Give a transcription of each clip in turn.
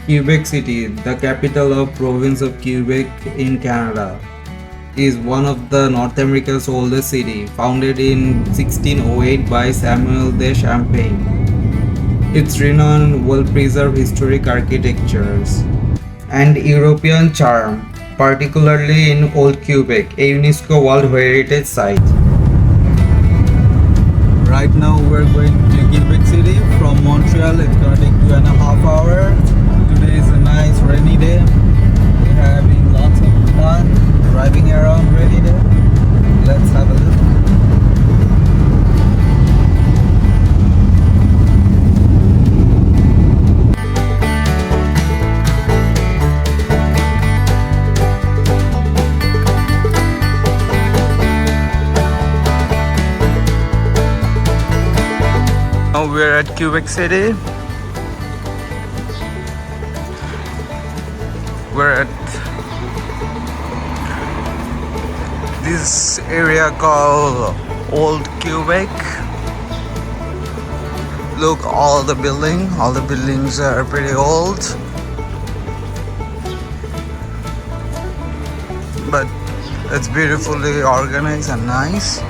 Quebec City, the capital of province of Quebec in Canada, is one of the North America's oldest city, founded in 1608 by Samuel de Champlain. Its renowned, well-preserved historic architectures and European charm, particularly in Old Quebec, a UNESCO World Heritage Site. Right now we're going to Quebec City from Montreal. It's gonna take 2.5 hours. Today is a nice rainy day. We're having lots of fun driving around rainy day. Let's have a look. Now we're at Quebec City. We're at this area called Old Quebec. Look, all the buildings are pretty old, but it's beautifully organized and nice.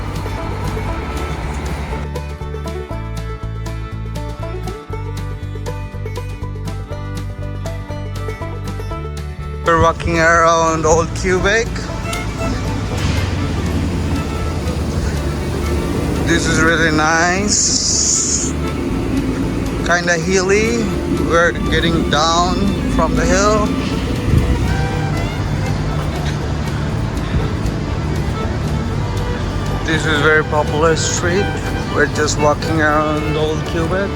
We're walking around Old Quebec. This is really nice. Kinda hilly. We're getting down from the hill. This is very popular street. We're just walking around Old Quebec.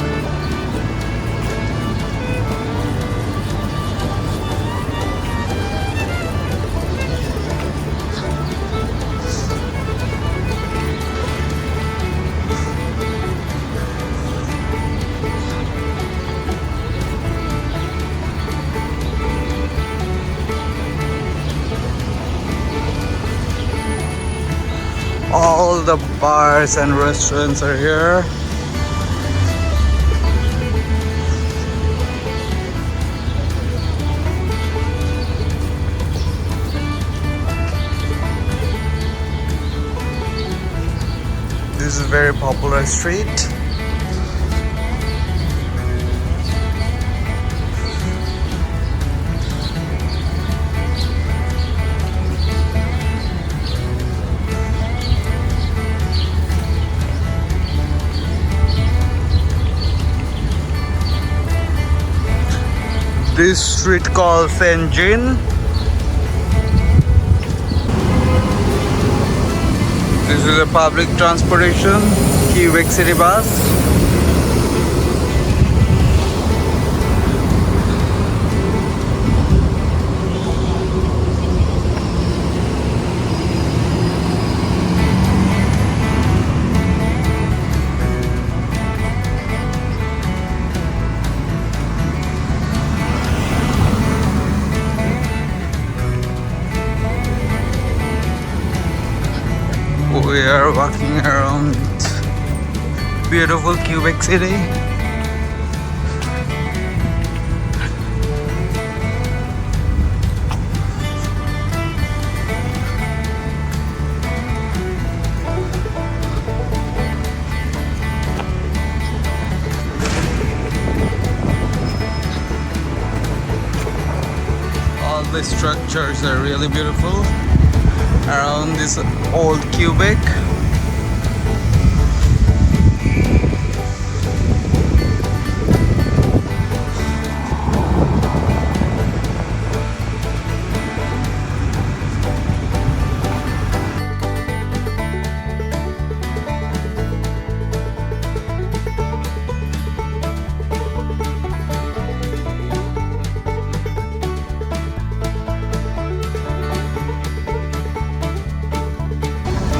All the bars and restaurants are here. This is a very popular street. This street called Saint Jean. This is a public transportation, Quebec City bus. We are walking around beautiful Quebec City. All the structures are really beautiful around this Old Quebec.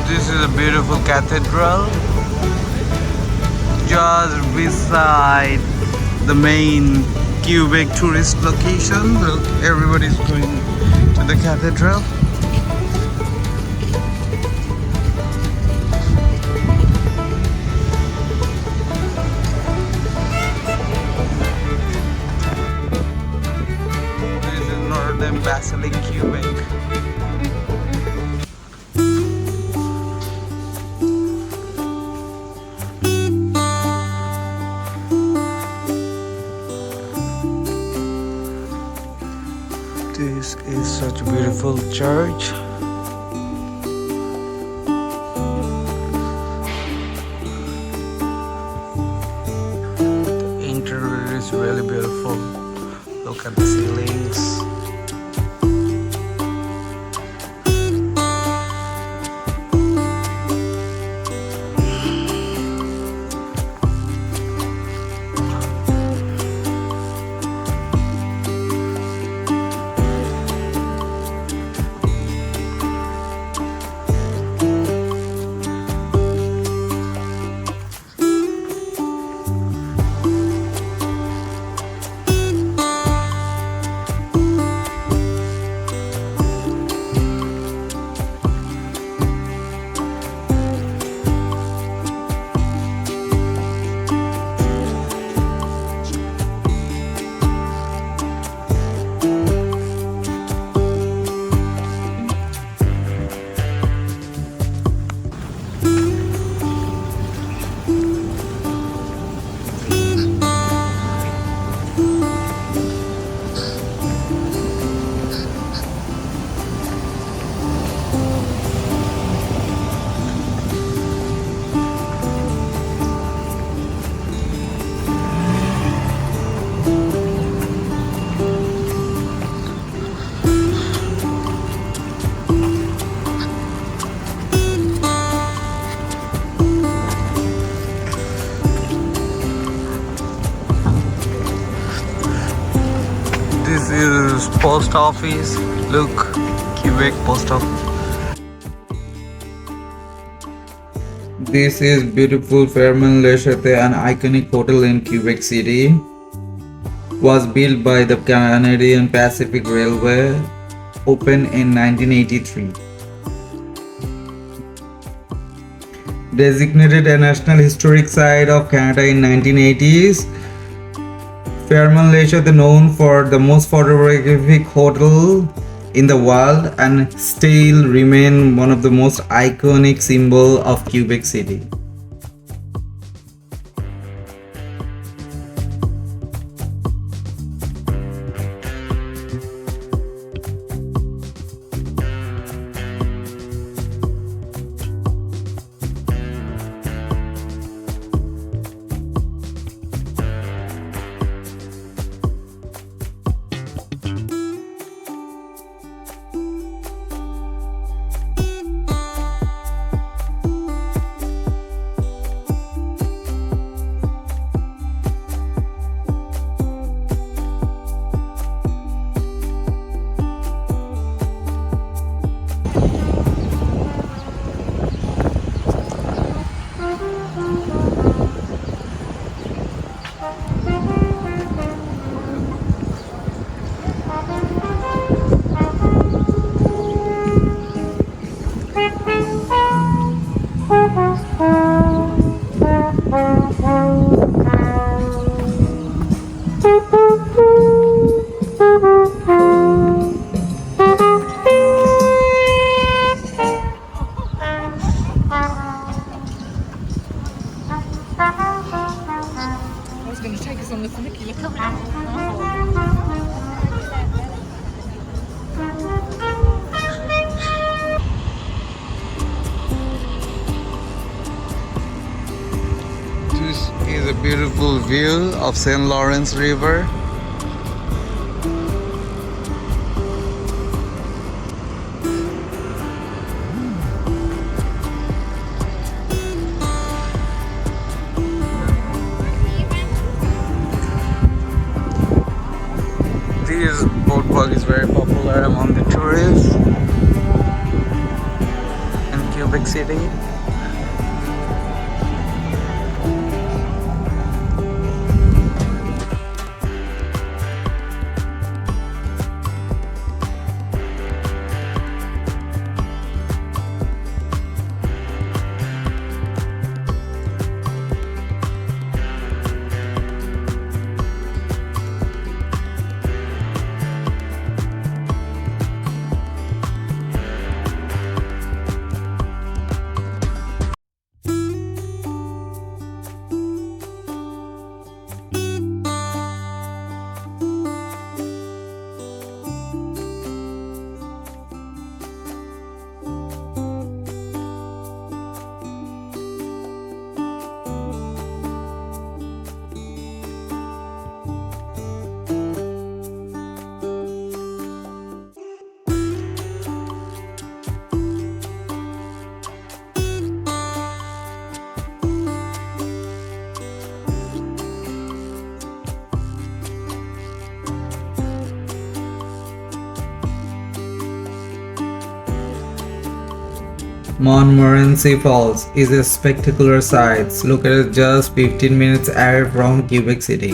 This is a beautiful cathedral just beside the main Quebec tourist location. Look, everybody's going to the cathedral. Basilica, Quebec. This is such a beautiful church. The interior is really beautiful. Look at the ceilings. This is post office. Look, Quebec post office. This is beautiful Fairmont, an iconic hotel in Quebec City. Was built by the Canadian Pacific Railway, opened in 1983. Designated a National Historic Site of Canada in 1980s, Fairmont is known for the most photographic hotel in the world and still remain one of the most iconic symbols of Quebec City. This is a beautiful view of St. Lawrence River. This boardwalk is very popular among the tourists in Quebec City. Montmorency Falls is a spectacular sight located just 15 minutes away from Quebec City.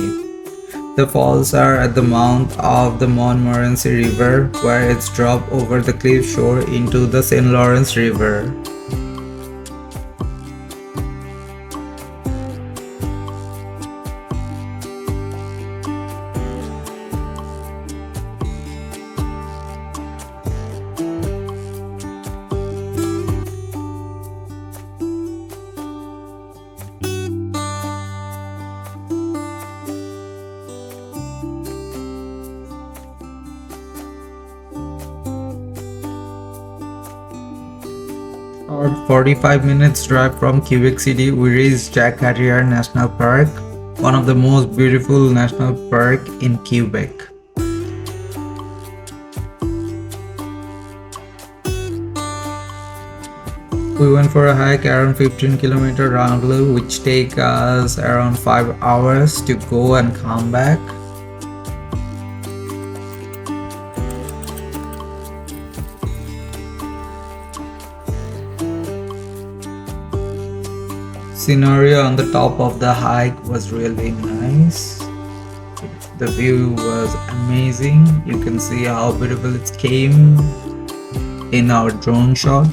The falls are at the mouth of the Montmorency River, where it's dropped over the cliff shore into the St. Lawrence River. About 45 minutes drive from Quebec City, we reached Jacques-cartier National Park, one of the most beautiful national parks in Quebec. We went for a hike around 15-kilometer round loop, which take us around 5 hours to go and come back. Scenario on the top of the hike was really nice. The view was amazing. You can see how beautiful it came in our drone shot.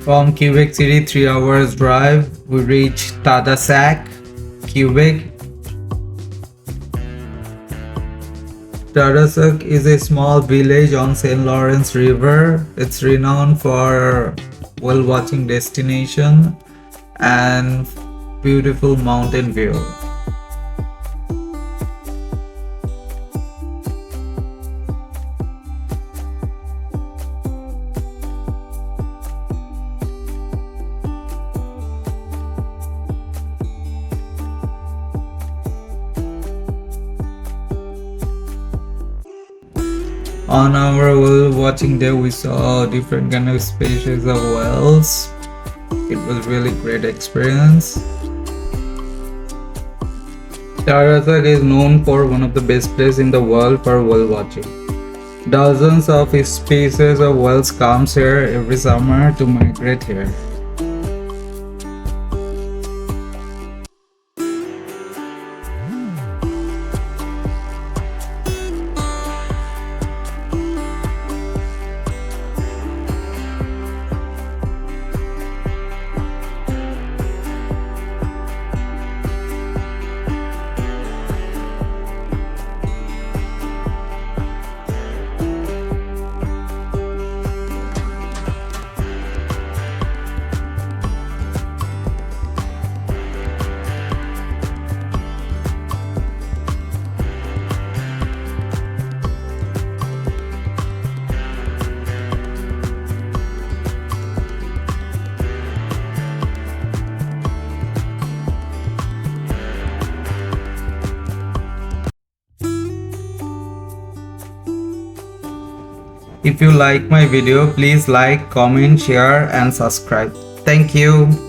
From Quebec City, 3 hours drive, we reached Tadoussac Quebec. Tadoussac is a small village on St. Lawrence River. It's renowned for whale watching destination and beautiful mountain view. On our whale watching day, we saw different kind of species of whales. It was really great experience. Tadoussac is known for one of the best places in the world for whale watching. Dozens of species of whales comes here every summer to migrate here. If you like my video, please like, comment, share and subscribe. Thank you.